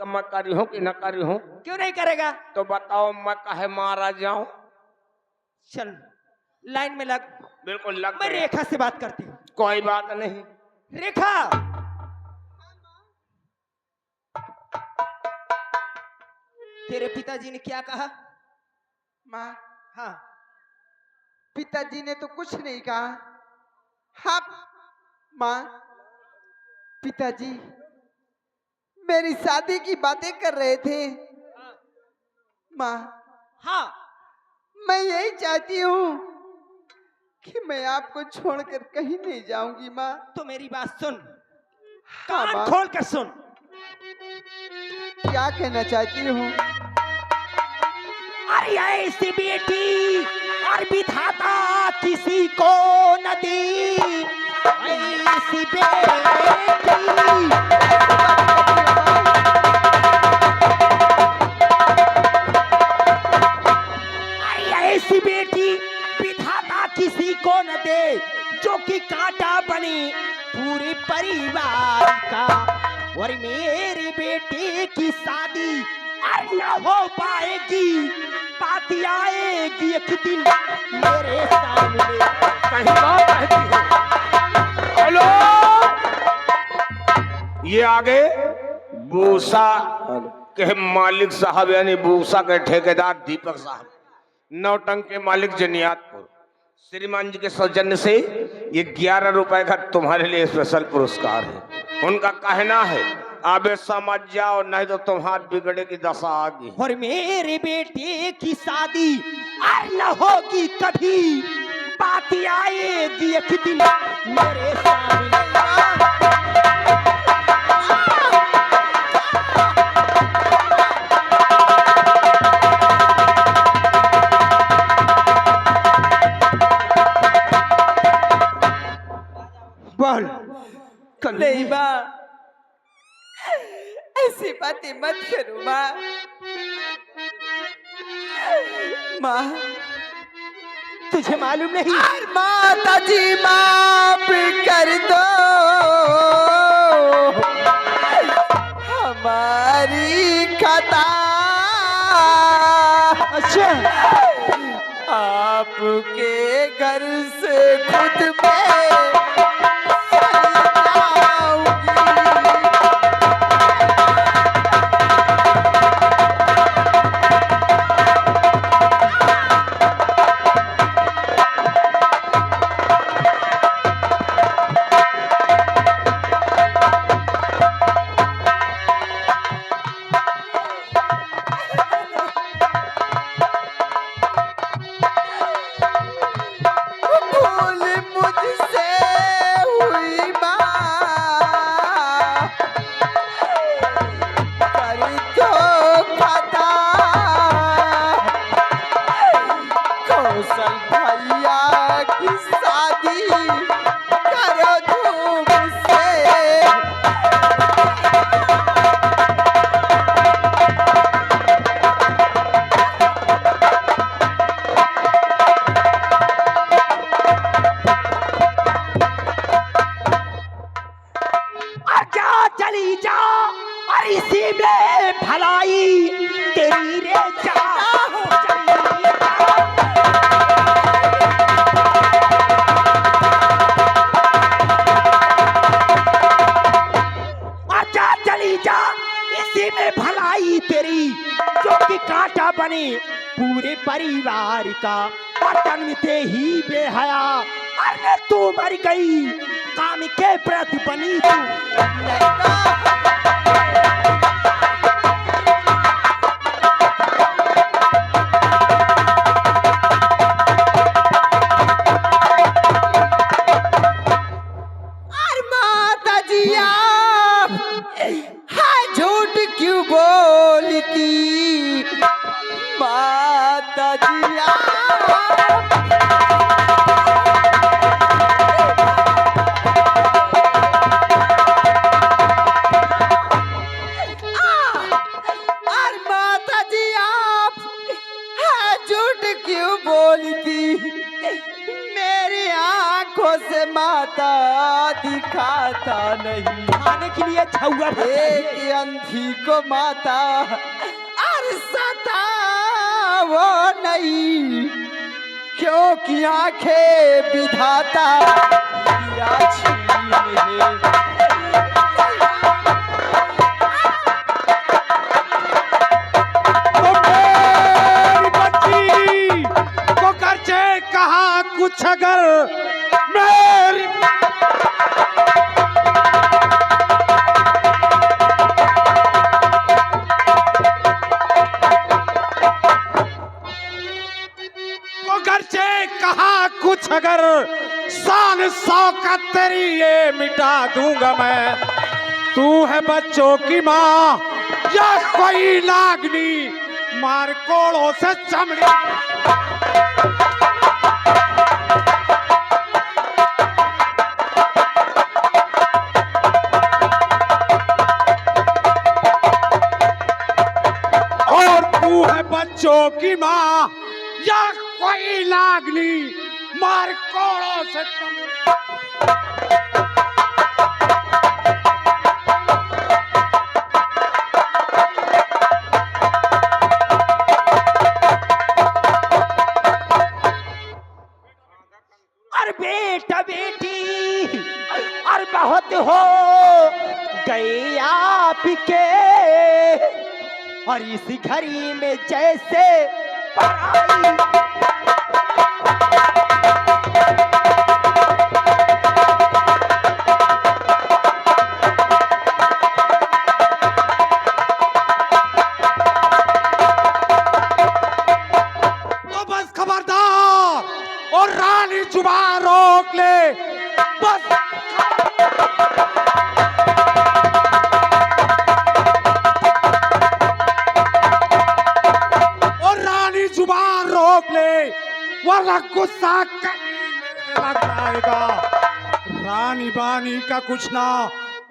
मैं करी हूँ कि न करी हूँ? क्यों नहीं करेगा? तो बताओ मैं काहे मारा जाऊं? चल लाइन में लग। बिल्कुल लग मैं गया। रेखा से बात करती हूँ। कोई बात नहीं। रेखा, तेरे पिताजी ने क्या कहा? माँ, हाँ, पिताजी ने तो कुछ नहीं कहा। हाँ माँ, पिताजी मेरी शादी की बातें कर रहे थे। माँ, हाँ, मैं यही चाहती हूँ कि मैं आपको छोड़कर कहीं नहीं जाऊंगी माँ। तो मेरी बात सुन, हाँ कान माँ, खोल कर सुन। क्या कहना चाहती हूँ? अरे ऐसी बेटी और विधाता किसी को न दी, ऐसी बेटी। ऐसी बेटी विधाता किसी को न दे, जो कि कांटा बनी पूरे परिवार का। और मेरी बेटी की शादी न हो पाएगी, बात आएगी एक दिन मेरे सामने। कहीं बात कहती हो? हेलो, ये आगे बूसा के मालिक साहब यानी बूसा के ठेकेदार दीपक साहब, नौटंक के मालिक जनियातपुर, श्रीमान जी के सौजन्य से ये 11 रुपए का तुम्हारे लिए स्पेशल पुरस्कार है। उनका कहना है आबे समझ जाओ, नहीं तो तुम्हारी बिगड़े की दशा आगी। और मेरे बेटे की शादी न होगी कभी, बात आएगी एक दिन मेरे सामने। बोल। नहीं माँ, ऐसी बातें मत करो माँ। माँ, तुझे मालूम नहीं? माता जी माफ कर दो, हमारी खता। अच्छा, आपके घर से खुद में चली जा और इसी में भलाई तेरी रे जा। अच्छा चली जा, इसी में भलाई तेरी, जो कि कांटा बने पूरे परिवार का। और जन्मते ही बेहया अरे तू मर गई, काम के प्रति बनी तू। माता जी आप झूठ क्यों बोलती? मेरी आंखों से माता दिखाता नहीं, खाने के लिए छुआ एक अंधी को माता और सता वो नहीं, क्योंकि आंखें विधाता दिया छीन है। कहा कुछ अगर मेरी वो घर से कहा कुछ अगर शान शौकत तेरी ये मिटा दूंगा मैं। तू है बच्चों की माँ या कोई नागनी, मार कोड़ों से चमड़ी। बच्चों की माँ या कोई नागनी, मार कोड़ों से और बेटा बेटी और बहुत हो गए आपके, और इस घड़ी में जैसे पराई। तो बस खबरदार और रानी जुबान रोक ले, बस जुबान रोक ले, वरना गुस्सा लग जाएगा। रानी बानी का कुछ ना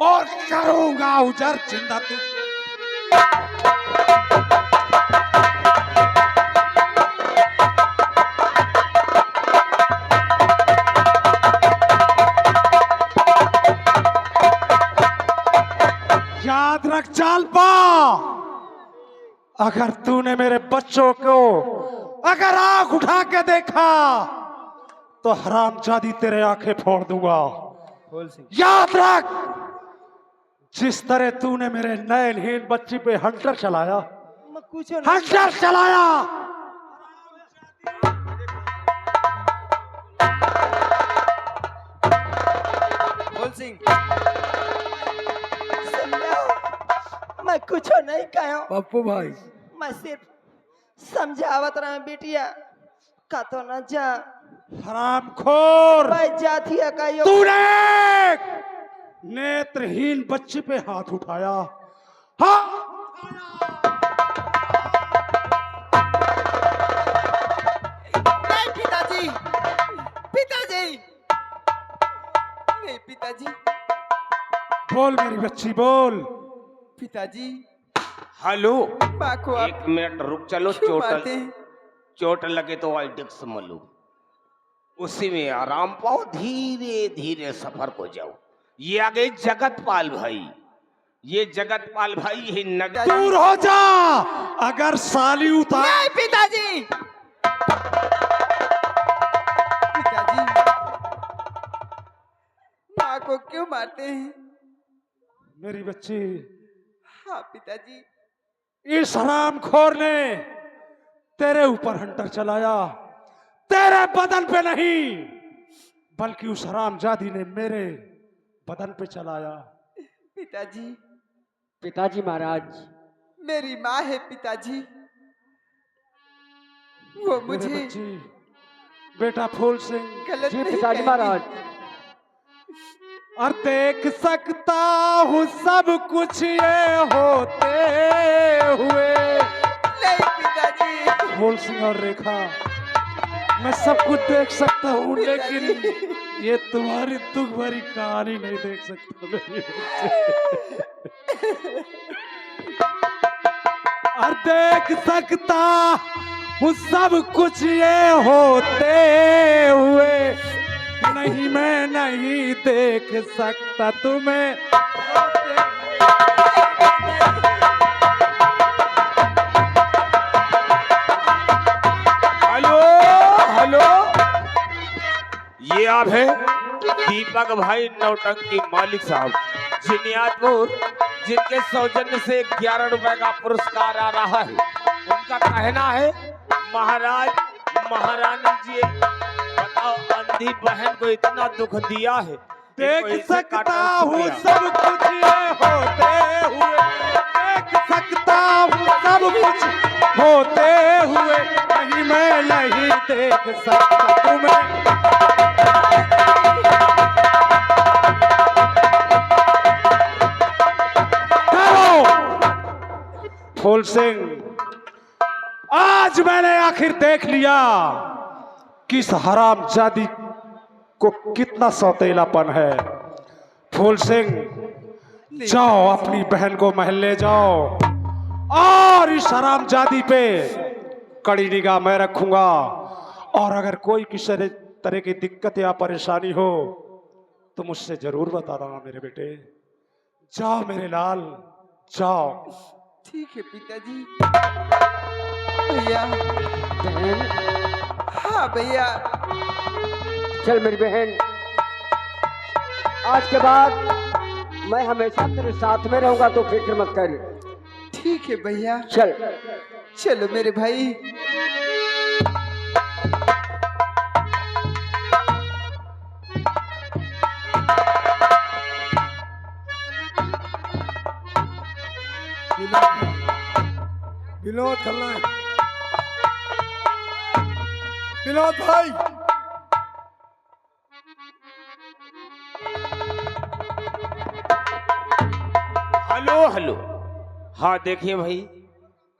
और करूंगा उजर जिंदा तू। याद रख चालपा, अगर तूने मेरे बच्चों को अगर आंख उठा के देखा तो हरामजादी तेरे आंखें फोड़ दूंगा। याद रख, जिस तरह तूने मेरे नयनहीन बच्ची पे हंटर चलाया, हंटर चलाया, बोल सिंह, मैं कुछ नहीं कहा पप्पू भाई, मैं सिर्फ समझावत रहा बेटिया का तो न जा हरामखोर। मैं जाती है का तूने नेत्रहीन बच्ची पे हाथ उठाया। हाँ, नहीं पिताजी, पिताजी, नहीं पिताजी, बोल मेरी बच्ची बोल। पिताजी, हेलो, माँ को आप एक मिनट रुक चलो। क्यों मारते हैं? चोट लगे तो आइडिक्स मलू, उसी में आराम पाओ, धीरे धीरे सफर को जाओ। ये आ गए जगतपाल भाई, ये जगतपाल भाई ही नगर। दूर हो जा, अगर साली उतार। नहीं पिताजी, पिताजी, माँ को क्यों मारते हैं? मेरी बच्ची, हाँ पिताजी, इस हरामखोर ने तेरे ऊपर हंटर चलाया, तेरे बदन पे नहीं बल्कि उस हरामजादी ने मेरे बदन पे चलाया। पिताजी, पिताजी महाराज, मेरी माँ है पिताजी, वो मेरे मुझे बच्ची, बेटा फूल सिंह। गलत जी नहीं पिताजी कहेगी। महाराज। और देख सकता हूँ सब कुछ ये होते हुए। नहीं पिताजी, फूल सिंह और रेखा, मैं सब कुछ देख सकता हूँ, लेकिन ये तुम्हारी दुख भरी कहानी नहीं देख सकता मेरी बच्ची। और देख सकता हूँ सब कुछ ये होते हुए, नहीं मैं नहीं देख सकता तुम्हें। हेलो हेलो, ये आप हैं दीपक भाई नौटंकी मालिक साहब जिनियातपुर, जिनके सौजन्य से 11 रुपए का पुरस्कार आ रहा है। उनका कहना है महाराज महारानी जी, बताओ अंधी बहन को इतना दुख दिया है, देख सकता हूँ सब कुछ ये होते हुए, देख सकता हूँ सब कुछ होते हुए, नहीं मैं नहीं देख सकता तुम्हें। फूल सिंह, आज मैंने आखिर देख लिया कि इस हरामजादी को कितना सौतेलापन है। फूल सिंह, जाओ अपनी बहन को महल ले जाओ और इस हरामजादी पे कड़ी निगाह मैं रखूंगा, और अगर कोई किसी तरह की दिक्कत या परेशानी हो तो मुझसे जरूर बताना मेरे बेटे। जाओ मेरे लाल, जाओ। ठीक है पिताजी। भैया, बहन, हाँ भैया, चल मेरी बहन, आज के बाद मैं हमेशा तेरे साथ में रहूंगा, तो फिक्र मत कर। ठीक है भैया, चल। चलो मेरे भाई। विनोद खन्ना, विनोद भाई, हेलो हेलो। हाँ देखिए भाई,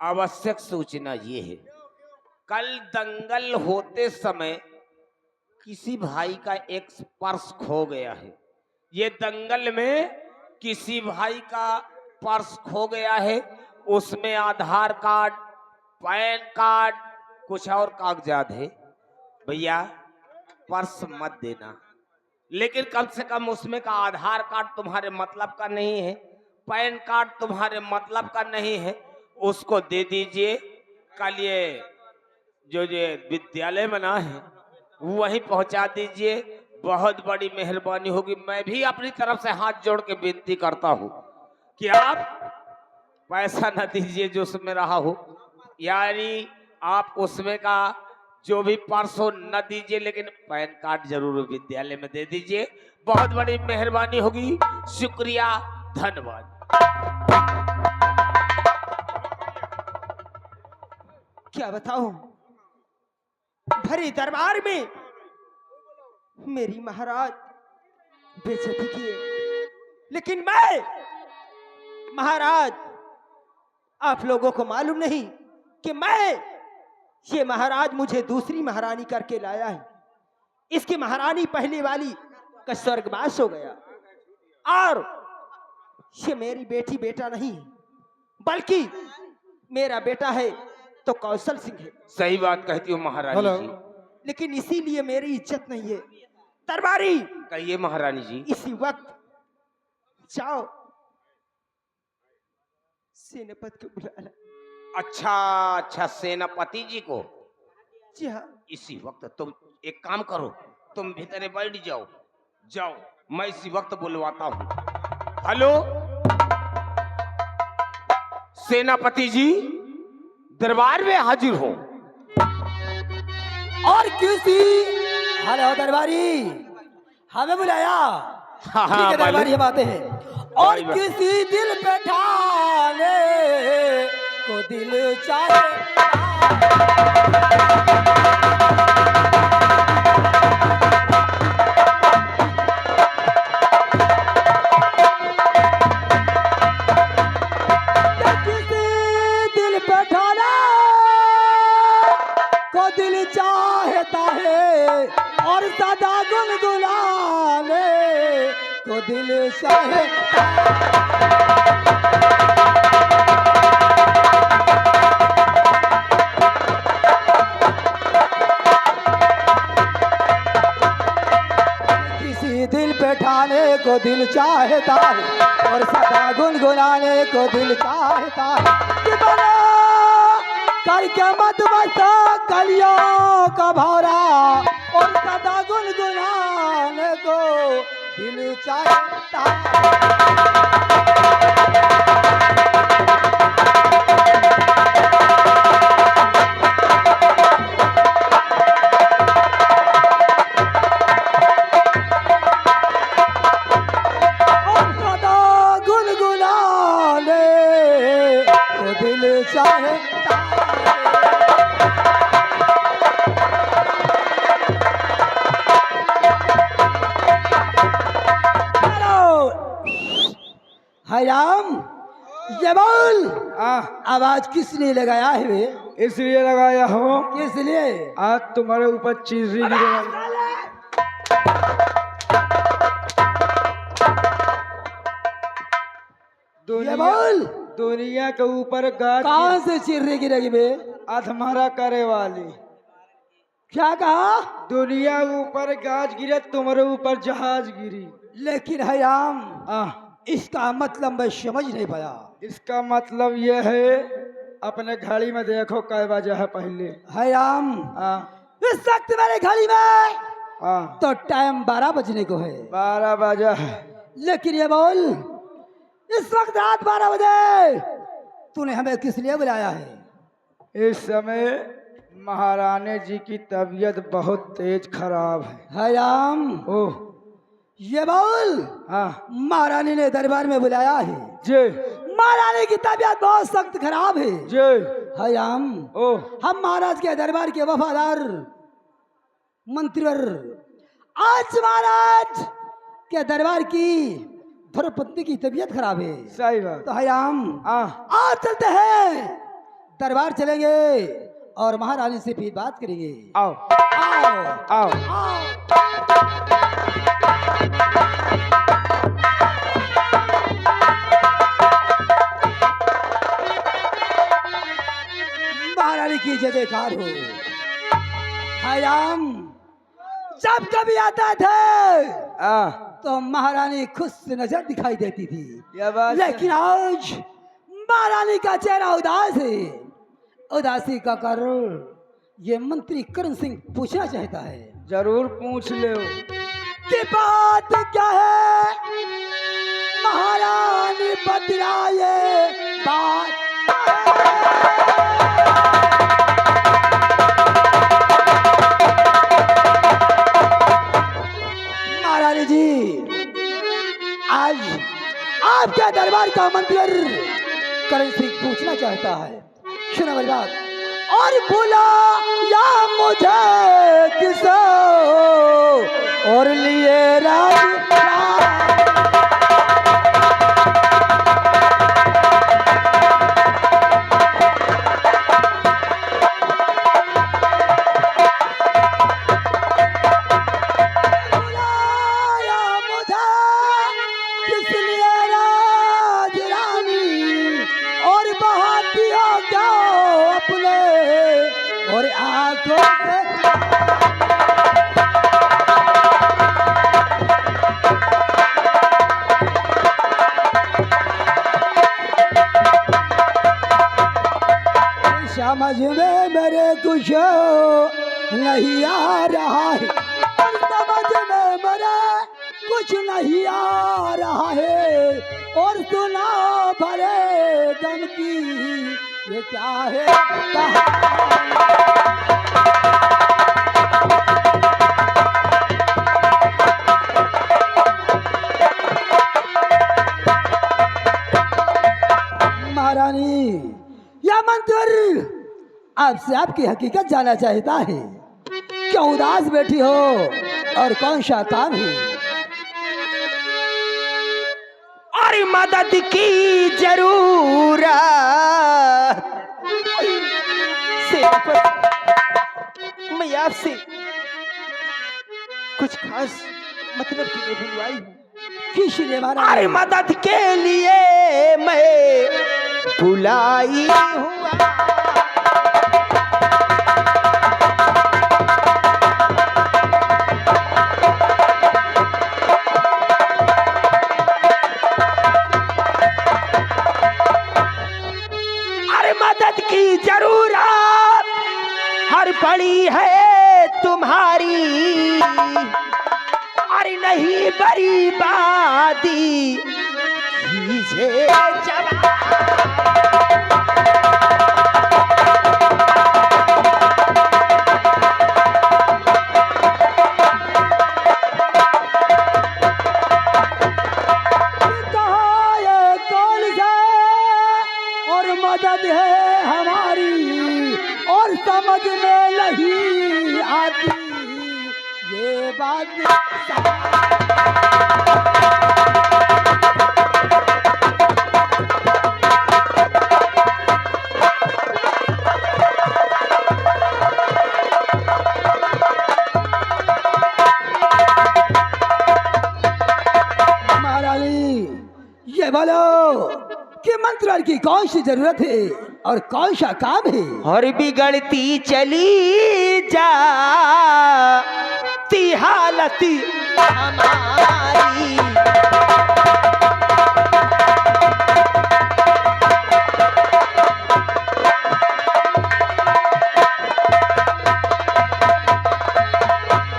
आवश्यक सूचना ये है, कल दंगल होते समय किसी भाई का एक पर्स खो गया है। ये दंगल में किसी भाई का पर्स खो गया है, उसमें आधार कार्ड, पैन कार्ड, कुछ और कागजात है। भैया पर्स मत देना, लेकिन कम से कम उसमें का आधार कार्ड तुम्हारे मतलब का नहीं है, पैन कार्ड तुम्हारे मतलब का नहीं है, उसको दे दीजिए। कल ये जो ये विद्यालय बना है वहीं पहुंचा दीजिए, बहुत बड़ी मेहरबानी होगी। मैं भी अपनी तरफ से हाथ जोड़ के विनती करता हूँ कि आप पैसा न दीजिए जो उसमें रहा हो, यानी आप उसमें का जो भी पर्स हो न दीजिए, लेकिन पैन कार्ड जरूर विद्यालय में दे दीजिए, बहुत बड़ी मेहरबानी होगी। शुक्रिया, धन्यवाद। क्या बताऊं, भरे दरबार में मेरी महाराज बेइज्जती किए, लेकिन मैं महाराज, आप लोगों को मालूम नहीं कि ये महाराज मुझे दूसरी महारानी करके लाया है। इसकी महारानी पहले वाली का स्वर्गवास हो गया, और ये मेरी बेटी बेटा नहीं है, बल्कि मेरा बेटा है तो कौशल सिंह है। सही बात कहती हो महारानी जी। लेकिन इसीलिए मेरी इज्जत नहीं है। दरबारी, कहिए महारानी जी। इसी वक्त जाओ सेनापति को बुला ला। अच्छा अच्छा, सेनापति जी को? जी हाँ। इसी वक्त तुम एक काम करो, तुम भीतर बैठ जाओ, जाओ, मैं इसी वक्त बुलवाता हूँ। हेलो सेनापति जी, दरबार में हाजिर हो। और किसी हेलो दरबारी, हमें बुलाया? हाँ ठीक है दरबारी, हम आते हैं। और भाई, किसी दिल पे ठाने को दिल चाहे, किसी दिल पे ठाने को दिल चाहता है, और सदा गुनगुनाने को दिल चाहे। दिल चाहता है और सदा गुनगुनाने को दिल चाहता है कि बना करके मत बसा कलियों का भौरा और सदा गुनगुनाने को दिल चाहता है। और सदा गुनगुनाने को दिल चाहता है। हयाम ये बोल आवाज किसने लगाया है वे? इसलिए लगाया हो किस लिए? आज तुम्हारे ऊपर चिर्री गिरे। ये बोल दुनिया के ऊपर गाज कहाँ से चिर्री गिरेगी बे? अधमरा करे वाली। क्या कहा? दुनिया के ऊपर गाज गिरे, तुम्हारे ऊपर जहाज गिरी। लेकिन हयाम आह, इसका मतलब मैं समझ नहीं पाया। इसका मतलब ये है, अपने घड़ी में देखो कै बजे है पहले। हयाम इस वक्त मेरे घड़ी में तो टाइम 12 बजने को है। 12 बजे है। लेकिन ये बोल इस वक्त रात 12 बजे तूने हमें किस लिए बुलाया है? इस समय महारानी जी की तबीयत बहुत तेज खराब है। हयाम ओह ये बोल महारानी ने दरबार में बुलाया है। जी महारानी की तबीयत बहुत सख्त खराब है। जी हयाम ओह हम महाराज के दरबार के वफादार मंत्रीवर आज महाराज के दरबार की धर्मपत्नी की तबीयत खराब है। सही बात। तो हयाम आज चलते हैं दरबार चलेंगे और महारानी से फिर बात करेंगे। आओ आओ आओ। आओ। महारानी की जय जयकार हो। हयाम जब कभी आता था तो महारानी खुश नजर दिखाई देती थी, लेकिन आज महारानी का चेहरा उदास है। उदासी का कारण ये मंत्री करण सिंह पूछना चाहता है। जरूर पूछ ले कि बात क्या है महारानी बतलाए बात क्या है? महारानी जी आज आपके दरबार का मंत्री करण सिंह पूछना चाहता है। सुनो मेरी बात। और बोला या मुझे किसो और लिए राज और आंखों से समझ में मेरे कुछ नहीं आ रहा है। समझ में मेरे कुछ नहीं आ रहा है। और सुना भरे दम की ये क्या है महारानी या मंत्री आपसे आपकी हकीकत जानना चाहता है। क्यों उदास बैठी हो और कौन सा काम है? और मदद की जरूरत सिर्फ मैं आपसे कुछ खास मतलब के लिए बुलवाई हूँ। किस लिए? अरे मदद के लिए मैं बुलाई हुआ। मदद की जरूरत हर पड़ी है तुम्हारी, और नहीं बर्बादी कीजिए जवान। कहाँ ये कौन सा और मदद है हमारी, और समझ में नहीं आती ये बात। महारानी ये बोलो कि मंत्र की कौन सी जरूरत है और कौन सा काम है? और बिगड़ती चली जाती हालत हमारी,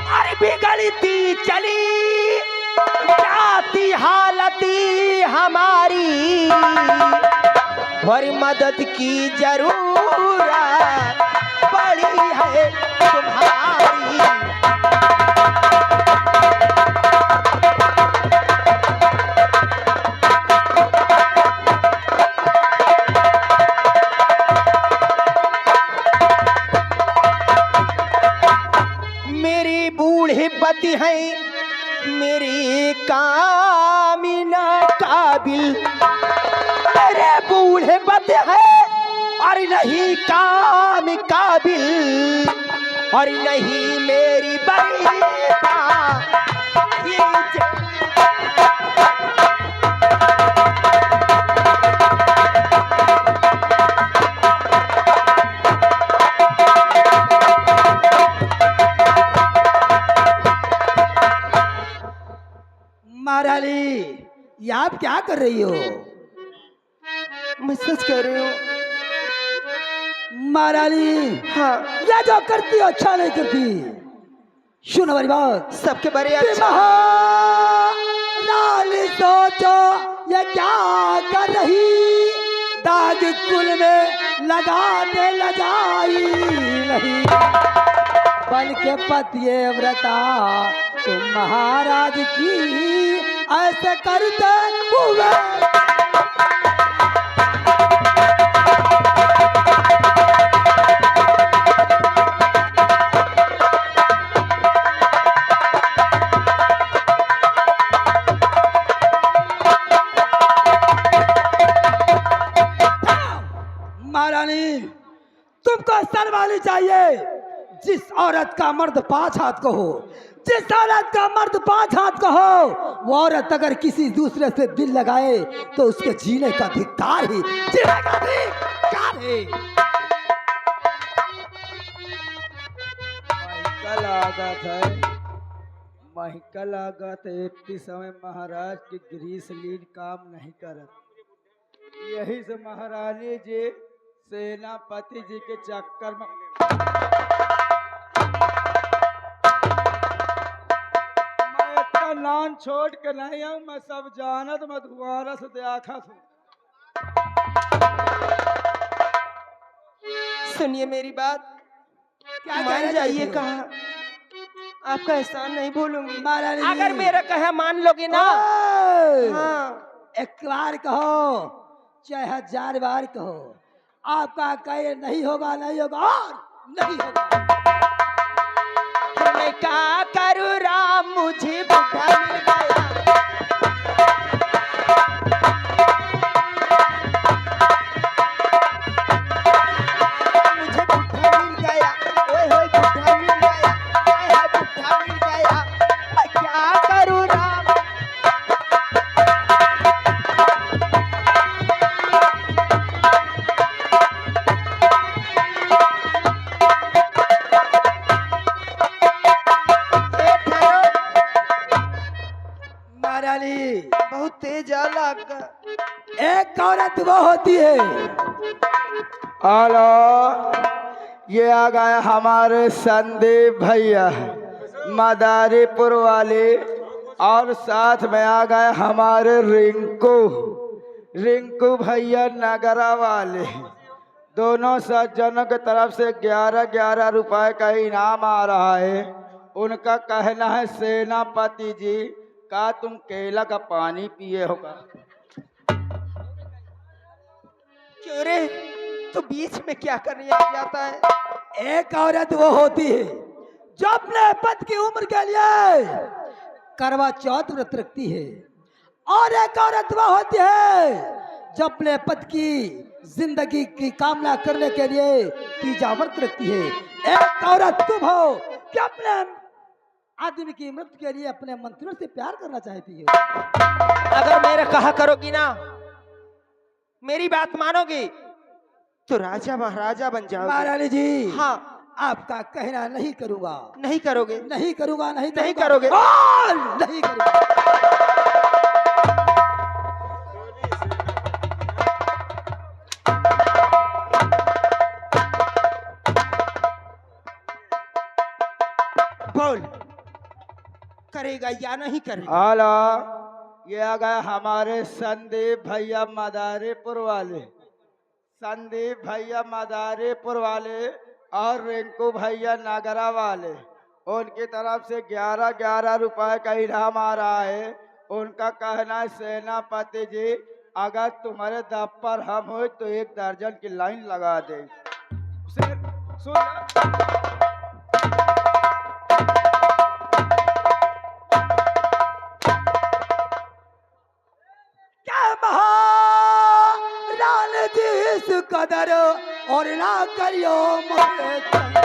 और बिगड़ती चली जाती हालत हमारी, और मदद की जरूरत पड़ी है तुम्हारी। मेरी बूढ़ी पति है मेरी कामिना काबिल, मेरे बूढ़े पति है और नहीं काम काबिल, और नहीं मेरी बरीता महारानी ये आप क्या कर रही हो? मैं सच कह रही हूँ। महारानी हाँ, ये जो करती हो अच्छा नहीं करती। सुनो हमारी बात। सबके बारे कि अच्छा। महारानी सोचो ये क्या कर रही, दाग कुल में लगाते लगाई नहीं, बन के पतिये व्रता तुम महाराज की ऐसे करते हुए। महारानी तुमको शर्मानी चाहिए। जिस औरत का मर्द 5 हाथ का हो, जिस औरत का मर्द 5 हाथ का हो, वो औरत अगर किसी दूसरे से दिल लगाए तो उसके जीने का धिक्कार ही, जीने का धिक्कार ही। महिकल आगत है, महिकल आगत है। इतनी समय महाराज की ग्रीसलीन काम नहीं करत। यही से महारानी जी सेनापति जी के चक्कर में मैं इतना नान छोड़ के नहीं आऊं। मैं सब जानत, मैं दोबारा से देखा हूँ। सुनिए मेरी बात, क्या मान कहना जाइए। चाहती हो? कहा आपका एहसान नहीं भूलूंगी। महारानी जी। अगर मेरा कहा मान लोगे ना। ओए! हाँ, एक बार कहो चाहे 1000 बार कहो, आपका कहे नहीं होगा, नहीं होगा और नहीं होगा। फिर मैं क्या करूँ राम, मुझे बुढ़ा मिल गया। मुझे बुढ़ा मिल गया, ओए होए बुढ़ा मिल गया, हाय हाय बुढ़ा मिल गया। मैं क्या करूँ राम। महारानी बहुत तेज आग। एक औरत वो होती है हेलो, ये आ गए हमारे संदीप भैया मदारीपुर वाले, और साथ में आ गए हमारे रिंकू भैया नगरा वाले। दोनों सज्जनों की तरफ से 11-11 रुपए का इनाम आ रहा है। उनका कहना है सेनापति जी का तुम केला का पानी पिए होगा। क्यों रे, तू बीच में क्या करने आ जाता है? एक औरत वो होती है जो अपने पति की उम्र के लिए करवा चौथ व्रत रखती है, और एक औरत वो होती है जो अपने पति की जिंदगी की कामना करने के लिए तीजा व्रत रखती है। एक औरत तुम हो कि अपने आदमी की मृत्यु के लिए अपने मंत्रियों से प्यार करना चाहती हो। अगर मेरा कहा करोगी ना, मेरी बात मानोगी तो राजा महाराजा बन जाओगे। महारानी जी, हाँ, आपका कहना नहीं करूंगा। नहीं करोगे? नहीं करूंगा, नहीं नहीं करूंगा। करोगे? नहीं करूंगा। बोल, करेगा या नहीं करेगा? हेलो, ये आ गए हमारे संदीप भैया मदारीपुर वाले, संदीप भैया मदारीपुर वाले और रिंकू भैया नगरा वाले। उनकी तरफ से 11-11 रुपए का इनाम आ रहा है। उनका कहना है सेनापति जी अगर तुम्हारे दम पर हम हो तो 1 दर्जन की लाइन लगा दे। महारानी जी इस कदर और ना करियो मोहे तंग।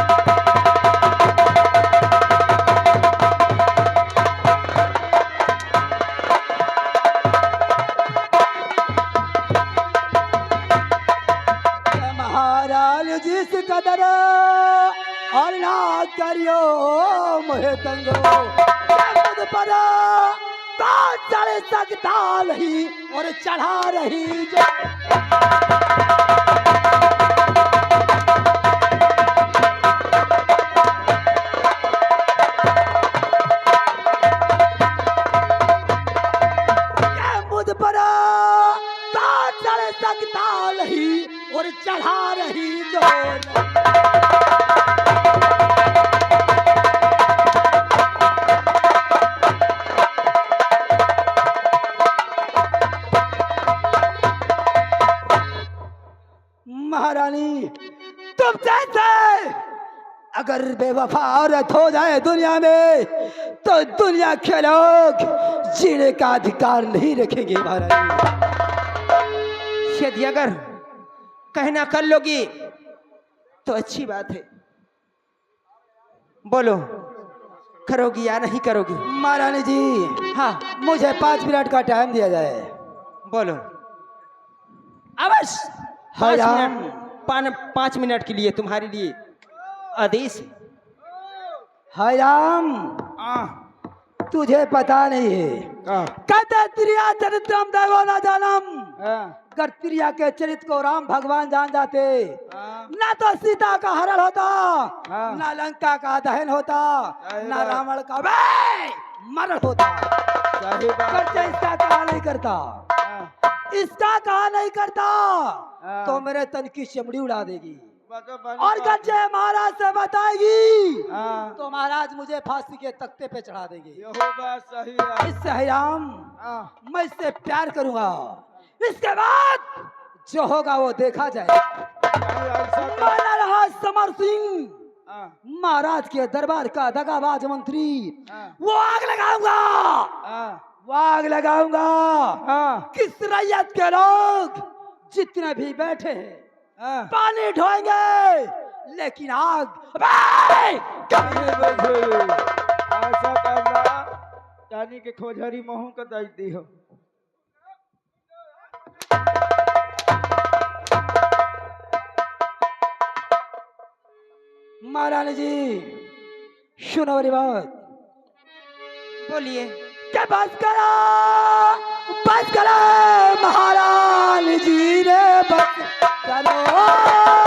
महारानी जी इस कदर और ना करियो मोहे तंगो। मुझ पर तो चढ़ सकता नहीं और चढ़ा रही जो। मुझ पर तो चढ़ सकता नहीं और चढ़ा रही जो। महारानी, तुम जैसे अगर बेवफा औरत हो जाए दुनिया में तो दुनिया के लोग जीने का अधिकार नहीं रखेंगे। महारानी, यदि अगर कहना कर लोगी तो अच्छी बात है। बोलो, करोगी या नहीं करोगी? महारानी जी, हाँ, मुझे 5 मिनट का टाइम दिया जाए। बोलो। अवश्य। हाय राम। 5 मिनट के लिए तुम्हारे लिए आदेश है। हाय राम, तुझे पता नहीं है कहते त्रिया चरित्रम दैवो न जानम। अगर त्रिया के चरित्र को राम भगवान जान जाते ना तो सीता का हरण होता, ना लंका का दहन होता, ना रावण का मरण होता। करते इसका कहा नहीं करता, इसका कहा नहीं करता तो मेरे तन की चमड़ी उड़ा देगी और गज्जे महाराज से बताएगी तो महाराज मुझे फांसी के तख्ते पे चढ़ा देंगे। इससे है राम, मैं इससे प्यार करूंगा, इसके बाद जो होगा वो देखा जाए। माना रहा समर सिंह, महाराज के दरबार का दगाबाज मंत्री, वो आग लगाऊंगा, वो आग लगाऊंगा। किस रैयत के लोग जितने भी बैठे हैं पानी ढोएंगे, लेकिन आग ऐसा करना जानी के खोजरी महू का दई दी हो। महारानी जी सुनो मेरी बात। बोलिए। के बस करो बस करो महारानी जी रे बस करो।